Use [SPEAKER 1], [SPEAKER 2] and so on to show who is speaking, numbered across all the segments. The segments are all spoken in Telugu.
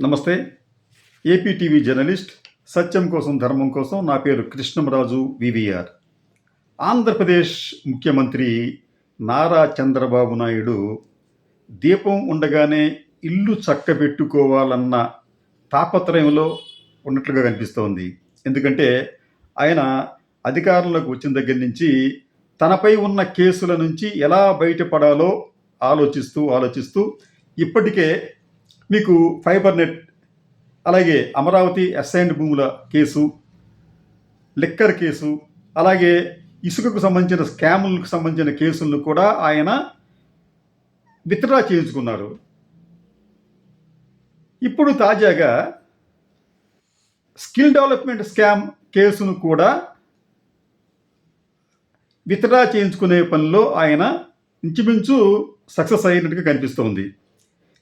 [SPEAKER 1] నమస్తే. ఏపీ టీవీ జర్నలిస్ట్, సత్యం కోసం ధర్మం కోసం. నా పేరు కృష్ణంరాజు వివిఆర్. ఆంధ్రప్రదేశ్ ముఖ్యమంత్రి నారా చంద్రబాబు నాయుడు దీపం ఉండగానే ఇల్లు చక్కబెట్టుకోవాలన్న తాపత్రయంలో ఉన్నట్లుగా కనిపిస్తోంది. ఎందుకంటే ఆయన అధికారంలోకి వచ్చిన దగ్గర నుంచి తనపై ఉన్న కేసుల నుంచి ఎలా బయటపడాలో ఆలోచిస్తూ ఇప్పటికే మీకు ఫైబర్ నెట్, అలాగే అమరావతి అసైన్డ్ భూముల కేసు, లిక్కర్ కేసు, అలాగే ఇసుకకు సంబంధించిన స్కాములకు సంబంధించిన కేసులను కూడా ఆయన విత్డ్రా చేయించుకున్నారు. ఇప్పుడు తాజాగా స్కిల్ డెవలప్మెంట్ స్కామ్ కేసును కూడా విత్డ్రా చేయించుకునే పనిలో ఆయన ఇంచుమించు సక్సెస్ అయినట్టుగా కనిపిస్తోంది.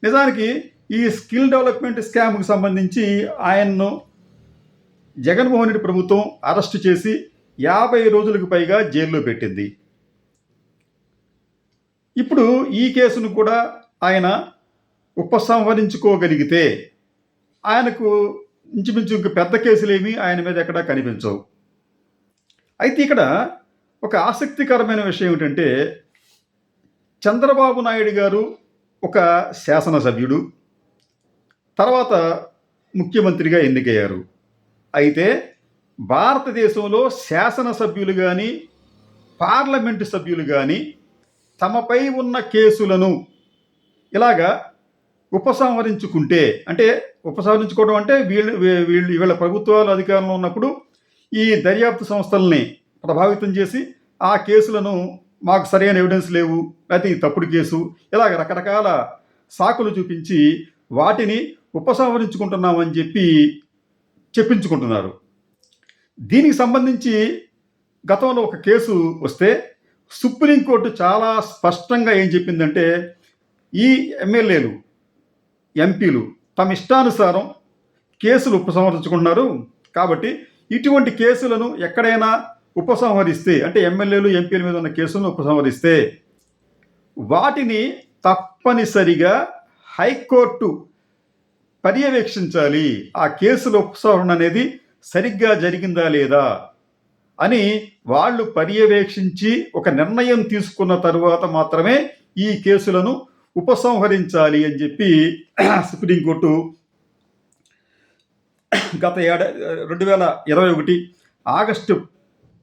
[SPEAKER 1] నిజానికి ఈ స్కిల్ డెవలప్మెంట్ స్కామ్కి సంబంధించి ఆయన్ను జగన్మోహన్ రెడ్డి ప్రభుత్వం అరెస్టు చేసి 50 రోజులకు పైగా జైల్లో పెట్టింది. ఇప్పుడు ఈ కేసును కూడా ఆయన ఉపసంహరించుకోగలిగితే ఆయనకు ఇంచుమించు ఇంక పెద్ద కేసులేమీ ఆయన మీద ఎక్కడా కనిపించవు. అయితే ఇక్కడ ఒక ఆసక్తికరమైన విషయం ఏమిటంటే, చంద్రబాబు నాయుడు గారు ఒక శాసనసభ్యుడు, తర్వాత ముఖ్యమంత్రిగా ఎన్నికయ్యారు. అయితే భారతదేశంలో శాసనసభ్యులు కానీ పార్లమెంటు సభ్యులు కానీ తమపై ఉన్న కేసులను ఇలాగా ఉపసంహరించుకుంటే, అంటే ఉపసంహరించుకోవడం అంటే వీళ్ళ ప్రభుత్వాలు అధికారంలో ఉన్నప్పుడు ఈ దర్యాప్తు సంస్థల్ని ప్రభావితం చేసి ఆ కేసులను మాకు సరైన ఎవిడెన్స్ లేవు, లేకపోతే ఈ తప్పుడు కేసు, ఇలాగ రకరకాల సాకులు చూపించి వాటిని ఉపసంహరించుకుంటున్నామని చెప్పించుకుంటున్నారు. దీనికి సంబంధించి గతంలో ఒక కేసు వస్తే సుప్రీంకోర్టు చాలా స్పష్టంగా ఏం చెప్పిందంటే, ఈ ఎమ్మెల్యేలు, ఎంపీలు తమ ఇష్టానుసారం కేసులు ఉపసంహరించుకుంటున్నారు కాబట్టి ఇటువంటి కేసులను ఎక్కడైనా ఉపసంహరిస్తే, అంటే ఎమ్మెల్యేలు ఎంపీల మీద ఉన్న కేసులను ఉపసంహరిస్తే వాటిని తప్పనిసరిగా హైకోర్టు పర్యవేక్షించాలి. ఆ కేసుల ఉపసంహరణ అనేది సరిగ్గా జరిగిందా లేదా అని వాళ్ళు పర్యవేక్షించి ఒక నిర్ణయం తీసుకున్న తరువాత మాత్రమే ఈ కేసులను ఉపసంహరించాలి అని చెప్పి సుప్రీంకోర్టు గత 2021 ఆగస్టు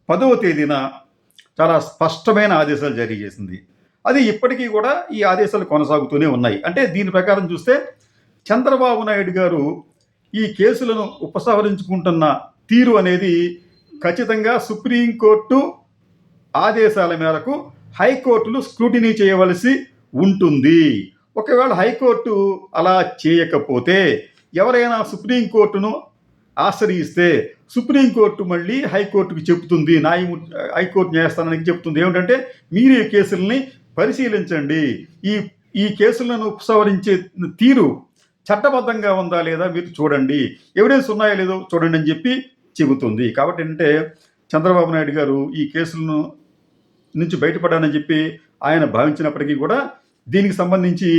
[SPEAKER 1] 10వ తేదీన చాలా స్పష్టమైన ఆదేశాలు జారీ చేసింది. అది ఇప్పటికీ కూడా ఈ ఆదేశాలు కొనసాగుతూనే ఉన్నాయి. అంటే దీని ప్రకారం చూస్తే చంద్రబాబు నాయుడు గారు ఈ కేసులను ఉపసంహరించుకుంటున్న తీరు అనేది ఖచ్చితంగా సుప్రీంకోర్టు ఆదేశాల మేరకు హైకోర్టులు స్క్రూటినీ చేయవలసి ఉంటుంది. ఒకవేళ హైకోర్టు అలా చేయకపోతే ఎవరైనా సుప్రీంకోర్టును ఆశ్రయిస్తే సుప్రీంకోర్టు మళ్ళీ హైకోర్టుకు చెబుతుంది, హైకోర్టు న్యాయస్థానానికి చెబుతుంది ఏమిటంటే, మీరు ఈ కేసుల్ని పరిశీలించండి, ఈ కేసులను ఉపసంహరించే తీరు చట్టబద్ధంగా ఉందా లేదా మీరు చూడండి, ఎవిడెన్స్ ఉన్నాయో లేదో చూడండి అని చెప్పి చెబుతుంది. కాబట్టి ఏంటంటే, చంద్రబాబు నాయుడు గారు ఈ కేసులను నుంచి బయటపడాలని చెప్పి ఆయన భావించినప్పటికీ కూడా దీనికి సంబంధించి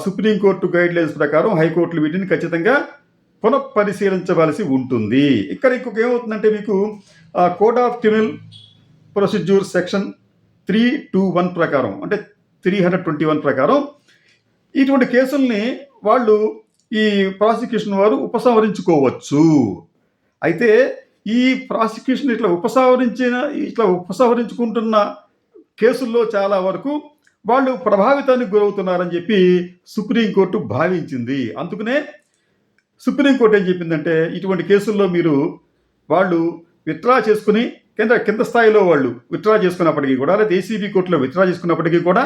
[SPEAKER 1] సుప్రీంకోర్టు గైడ్లైన్స్ ప్రకారం హైకోర్టులు వీటిని ఖచ్చితంగా పునఃపరిశీలించవలసి ఉంటుంది. ఇక్కడ ఇంకొక ఏమవుతుందంటే, మీకు code of criminal procedure section 321 ప్రకారం, అంటే 321 ప్రకారం ఇటువంటి కేసుల్ని వాళ్ళు ఈ ప్రాసిక్యూషన్ వారు ఉపసంహరించుకోవచ్చు. అయితే ఈ ప్రాసిక్యూషన్ ఇట్లా ఉపసంహరించుకుంటున్న కేసుల్లో చాలా వరకు వాళ్ళు ప్రభావితానికి గురవుతున్నారని చెప్పి సుప్రీంకోర్టు భావించింది. అందుకనే సుప్రీంకోర్టు ఏం చెప్పిందంటే, ఇటువంటి కేసుల్లో వాళ్ళు విత్డ్రా చేసుకుని కింద స్థాయిలో వాళ్ళు విత్డ్రా చేసుకున్నప్పటికీ కూడా, లేదా ఏసీబీ కోర్టులో విత్డ్రా చేసుకున్నప్పటికీ కూడా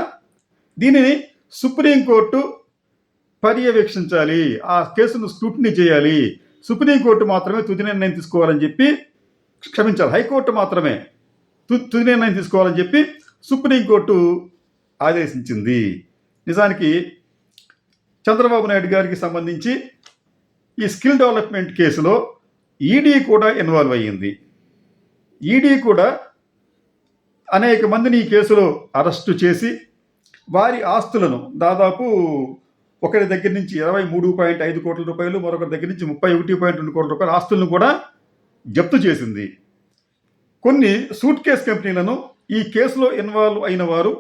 [SPEAKER 1] దీనిని సుప్రీంకోర్టు పర్యవేక్షించాలి, ఆ కేసును స్క్రూటినీ చేయాలి, సుప్రీంకోర్టు మాత్రమే తుది నిర్ణయం తీసుకోవాలని చెప్పి, హైకోర్టు మాత్రమే తుది నిర్ణయం తీసుకోవాలని చెప్పి సుప్రీంకోర్టు ఆదేశించింది. నిజానికి చంద్రబాబు నాయుడు గారికి సంబంధించి ఈ స్కిల్ డెవలప్మెంట్ కేసులో ఈడీ కూడా ఇన్వాల్వ్ అయ్యింది. ఈడీ కూడా అనేక మందిని ఈ కేసులో అరెస్టు చేసి వారి ఆస్తులను దాదాపు ఒకరి దగ్గర నుంచి 23.5 కోట్ల రూపాయలు, మరొకరి దగ్గర నుంచి 31.2 కోట్ల రూపాయల ఆస్తులను కూడా జప్తు చేసింది. కొన్ని సూట్ కేస్ కంపెనీలను ఈ కేసులో ఇన్వాల్వ్ అయిన వారు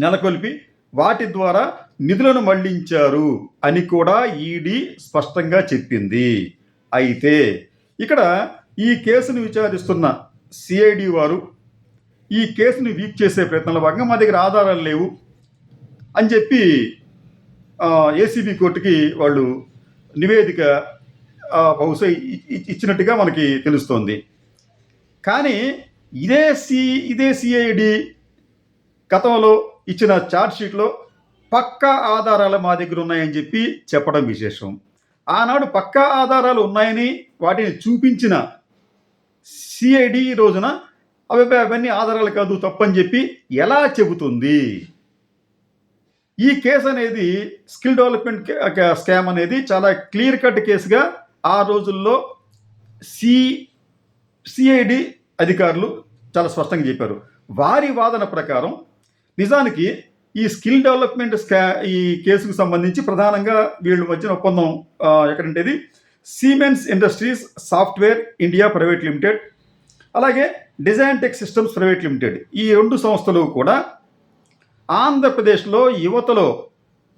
[SPEAKER 1] నెలకొల్పి వాటి ద్వారా నిధులను మళ్లించారు అని కూడా ఈడీ స్పష్టంగా చెప్పింది. అయితే ఇక్కడ ఈ కేసును విచారిస్తున్న సిఐడి వారు ఈ కేసుని వీక్ చేసే ప్రయత్నంలో భాగంగా మా దగ్గర ఆధారాలు లేవు అని చెప్పి ఏసీబీ కోర్టుకి వాళ్ళు నివేదిక బహుశా ఇచ్చినట్టుగా మనకి తెలుస్తోంది. కానీ ఇదే సిఐడి గతంలో ఇచ్చిన ఛార్జ్షీట్లో పక్కా ఆధారాలు మా దగ్గర ఉన్నాయని చెప్పి చెప్పడం విశేషం. ఆనాడు పక్కా ఆధారాలు ఉన్నాయని వాటిని చూపించిన సిఐడి రోజున అవన్నీ ఆధారాలు కాదు తప్పని చెప్పి ఎలా చెబుతుంది? ఈ కేసు అనేది స్కిల్ డెవలప్మెంట్ స్కామ్ అనేది చాలా క్లియర్ కట్ కేసుగా ఆ రోజుల్లో సిఐడి అధికారులు చాలా స్పష్టంగా చెప్పారు. వారి వాదన ప్రకారం నిజానికి ఈ స్కిల్ డెవలప్మెంట్ ఈ కేసుకు సంబంధించి ప్రధానంగా వీళ్ళు మధ్యన ఒప్పందం ఎక్కడంటే ఇది Siemens Industries Software India Private Limited, అలాగే Design Tech Systems Private Limited, ఈ 2 సంస్థలు కూడా ఆంధ్రప్రదేశ్లో యువతలో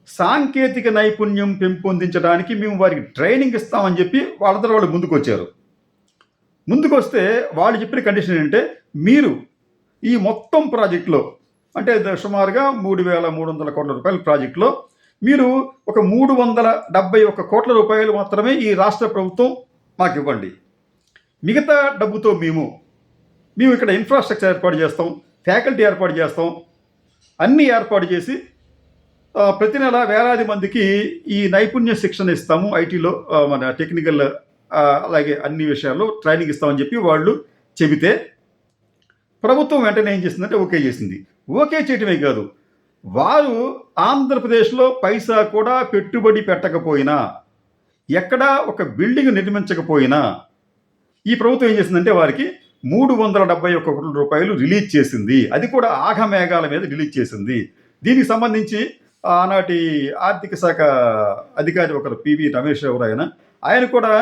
[SPEAKER 1] సాంకేతిక నైపుణ్యం పెంపొందించడానికి మేము వారికి ట్రైనింగ్ ఇస్తామని చెప్పి వాళ్ళందరూ వాళ్ళు ముందుకు వస్తే వాళ్ళు చెప్పిన కండిషన్ ఏంటంటే, మీరు ఈ మొత్తం ప్రాజెక్టులో అంటే సుమారుగా 3,300 కోట్ల రూపాయల ప్రాజెక్టులో మీరు ఒక 371 కోట్ల రూపాయలు మాత్రమే ఈ రాష్ట్ర ప్రభుత్వం మాకు ఇవ్వండి. మిగతా డబ్బుతో మేము ఇక్కడ ఇన్ఫ్రాస్ట్రక్చర్ ఏర్పాటు చేస్తాం, ఫ్యాకల్టీ ఏర్పాటు చేస్తాం, అన్నీ ఏర్పాటు చేసి ప్రతి నెల వేలాది మందికి ఈ నైపుణ్య శిక్షణ ఇస్తాము, ఐటీలో మన టెక్నికల్ అలాగే అన్ని విషయాల్లో ట్రైనింగ్ ఇస్తామని చెప్పి వాళ్ళు చెబితే ప్రభుత్వం వెంటనే ఏం చేసిందంటే ఓకే చేసింది. ఓకే చేయటమే కాదు, వారు ఆంధ్రప్రదేశ్లో పైసా కూడా పెట్టుబడి పెట్టకపోయినా, ఎక్కడా ఒక బిల్డింగ్ నిర్మించకపోయినా ఈ ప్రభుత్వం ఏం చేసిందంటే వారికి 371 కోట్ల రూపాయలు రిలీజ్ చేసింది. అది కూడా ఆఘమేఘాల మీద రిలీజ్ చేసింది. దీనికి సంబంధించి ఆనాటి ఆర్థిక శాఖ అధికారి ఒకరు పివి రమేష్ ఎవరు ఆయన కూడా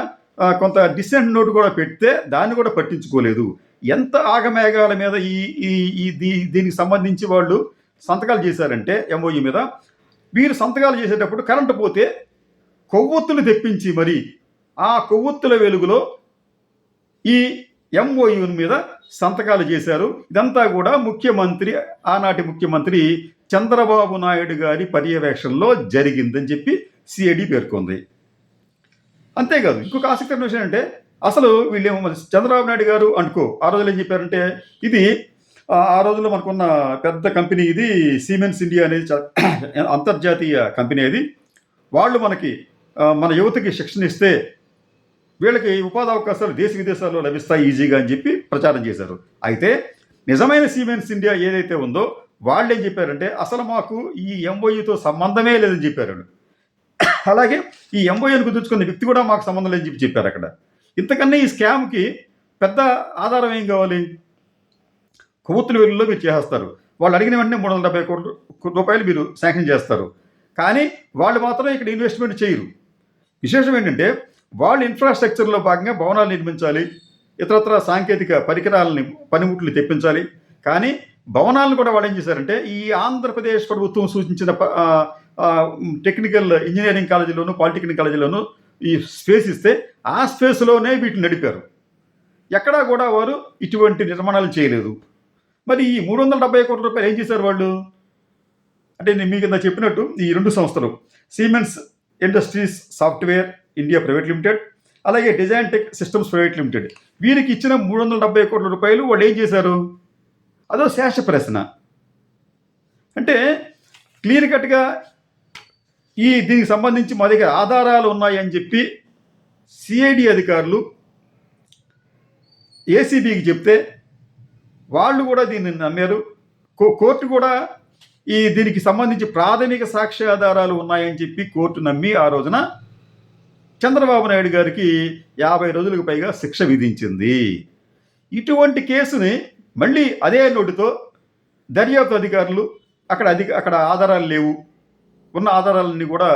[SPEAKER 1] కొంత డిసెంట్ నోటు కూడా పెడితే దాన్ని కూడా పట్టించుకోలేదు. ఎంత ఆగమేఘాల మీద దీనికి సంబంధించి వాళ్ళు సంతకాలు చేశారంటే ఎంఓయూ మీద, వీరు సంతకాలు చేసేటప్పుడు కరెంటు పోతే కొవ్వొత్తులు తెప్పించి మరి ఆ కొవ్వొత్తుల వెలుగులో ఈ ఎంఓయూ మీద సంతకాలు చేశారు. ఇదంతా కూడా ఆనాటి ముఖ్యమంత్రి చంద్రబాబు నాయుడు గారి పర్యవేక్షణలో జరిగిందని చెప్పి సిఐడి పేర్కొంది. అంతేకాదు, ఇంకొక ఆసక్తికరమైన విషయం అంటే, అసలు వీళ్ళేమో చంద్రబాబు నాయుడు గారు ఆ రోజులు ఏం చెప్పారంటే, ఇది ఆ రోజుల్లో మనకున్న పెద్ద కంపెనీ ఇది సిమెన్స్ ఇండియా అనేది అంతర్జాతీయ కంపెనీ. అది వాళ్ళు మన యువతకి శిక్షణ ఇస్తే వీళ్ళకి ఉపాధి అవకాశాలు దేశ విదేశాల్లో లభిస్తాయి ఈజీగా అని చెప్పి ప్రచారం చేశారు. అయితే నిజమైన సిమెన్స్ ఇండియా ఏదైతే ఉందో వాళ్ళు ఏం చెప్పారంటే, అసలు మాకు ఈ ఎంఓయూతో సంబంధమే లేదని చెప్పారు. అలాగే ఈ ఎంఓయూని కుదుర్చుకున్న వ్యక్తి కూడా మాకు సంబంధం లేదని చెప్పారు అక్కడ. ఇంతకన్నా ఈ స్కామ్కి పెద్ద ఆధారం ఏం కావాలి? కొవ్వొత్తుల వెలుగులో మీరు చేసేస్తారు, వాళ్ళు అడిగిన వెంటనే 370 కోట్ల రూపాయలు మీరు శాంక్షన్ చేస్తారు, కానీ వాళ్ళు మాత్రం ఇక్కడ ఇన్వెస్ట్మెంట్ చేయరు. విశేషం ఏంటంటే, వాళ్ళు ఇన్ఫ్రాస్ట్రక్చర్లో భాగంగా భవనాలు నిర్మించాలి, ఇతరత్ర సాంకేతిక పరికరాలని పనిముట్లు తెప్పించాలి, కానీ భవనాలను కూడా వాళ్ళు ఏం చేశారంటే ఈ ఆంధ్రప్రదేశ్ ప్రభుత్వం సూచించిన టెక్నికల్ ఇంజనీరింగ్ కాలేజీలోను పాలిటెక్నిక్ కాలేజీలోను ఈ స్పేస్ ఇస్తే ఆ స్పేస్లోనే వీటిని నడిపారు. ఎక్కడా కూడా వారు ఇటువంటి నిర్మాణాలు చేయలేదు. మరి ఈ 370 కోట్ల రూపాయలు ఏం చేశారు వాళ్ళు అంటే, నేను మీకు ఇంత చెప్పినట్టు ఈ 2 సంస్థలు Siemens Industries Software India Private Limited, అలాగే Design Tech Systems Private Limited, వీరికి ఇచ్చిన 370 కోట్ల రూపాయలు వాళ్ళు ఏం చేశారు? అదో శేష ప్రశ్న. అంటే క్లియర్ కట్గా దీనికి సంబంధించి మా దగ్గర ఆధారాలు ఉన్నాయని చెప్పి సిఐడి అధికారులు ఏసీబీకి చెప్తే వాళ్ళు కూడా దీన్ని నమ్మారు. కోర్టు కూడా దీనికి సంబంధించి ప్రాథమిక సాక్ష్యాధారాలు ఉన్నాయని చెప్పి కోర్టు నమ్మి ఆ రోజున చంద్రబాబు నాయుడు గారికి 50 రోజులకు పైగా శిక్ష విధించింది. ఇటువంటి కేసుని మళ్ళీ అదే నోటితో దర్యాప్తు అధికారులు అక్కడ ఆధారాలు లేవు, ఉన్న ఆధారాలన్నీ కూడా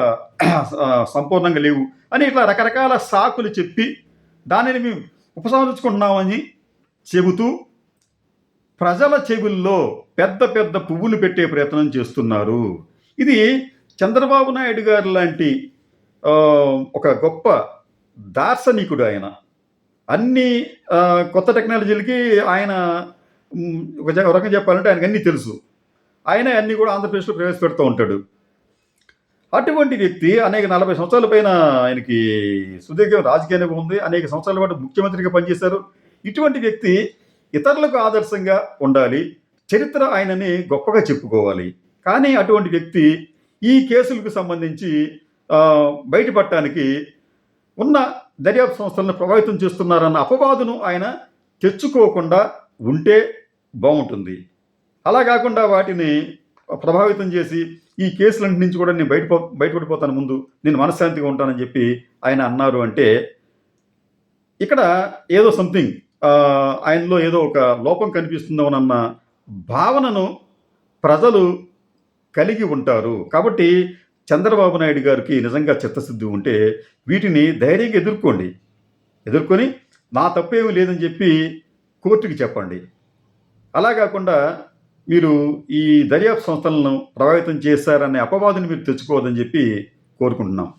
[SPEAKER 1] సంపూర్ణంగా లేవు అని ఇట్లా రకరకాల సాకులు చెప్పి దానిని మేము ఉపసంహరించుకుంటున్నామని చెబుతూ ప్రజల చెవుల్లో పెద్ద పెద్ద పువ్వులు పెట్టే ప్రయత్నం చేస్తున్నారు. ఇది చంద్రబాబు నాయుడు గారు లాంటి ఆ, ఒక గొప్ప దార్శనికుడు ఆయన. అన్ని కొత్త టెక్నాలజీలకి ఆయన ఒక ఒక రకంగా చెప్పాలంటే ఆయనకు అన్నీ తెలుసు. ఆయన అన్నీ కూడా ఆంధ్రప్రదేశ్లో ప్రవేశపెడుతూ ఉంటాడు. అటువంటి వ్యక్తి అనేక 40 సంవత్సరాల పైన ఆయనకి సుదీర్ఘ రాజకీయ అనుభవం ఉంది. అనేక సంవత్సరాల పాటు ముఖ్యమంత్రిగా పనిచేశారు. ఇటువంటి వ్యక్తి ఇతరులకు ఆదర్శంగా ఉండాలి. చరిత్ర ఆయనని గొప్పగా చెప్పుకోవాలి. కానీ అటువంటి వ్యక్తి ఈ కేసులకు సంబంధించి బయటపడటానికి ఉన్న దర్యాప్తు సంస్థలను ప్రభావితం చేస్తున్నారన్న అపవాదును ఆయన తెచ్చుకోకుండా ఉంటే బాగుంటుంది. అలా కాకుండా వాటిని ప్రభావితం చేసి ఈ కేసులన్నింటి నుంచి కూడా నేను బయటపడిపోతాను, ముందు నేను మనశ్శాంతిగా ఉంటానని చెప్పి ఆయన అన్నారు అంటే ఇక్కడ ఏదో సంథింగ్ ఆయనలో ఏదో ఒక లోపం కనిపిస్తుందోనన్న భావనను ప్రజలు కలిగి ఉంటారు. కాబట్టి చంద్రబాబు నాయుడు గారికి నిజంగా చిత్తశుద్ధి ఉంటే వీటిని ధైర్యంగా ఎదుర్కొని నా తప్పేమీ లేదని చెప్పి కోర్టుకి చెప్పండి. అలా కాకుండా మీరు ఈ దర్యాప్తు సంస్థలను ప్రభావితం చేశారనే అపవాదుని మీరు తెచ్చుకోవద్దని చెప్పి కోరుకుంటున్నాం.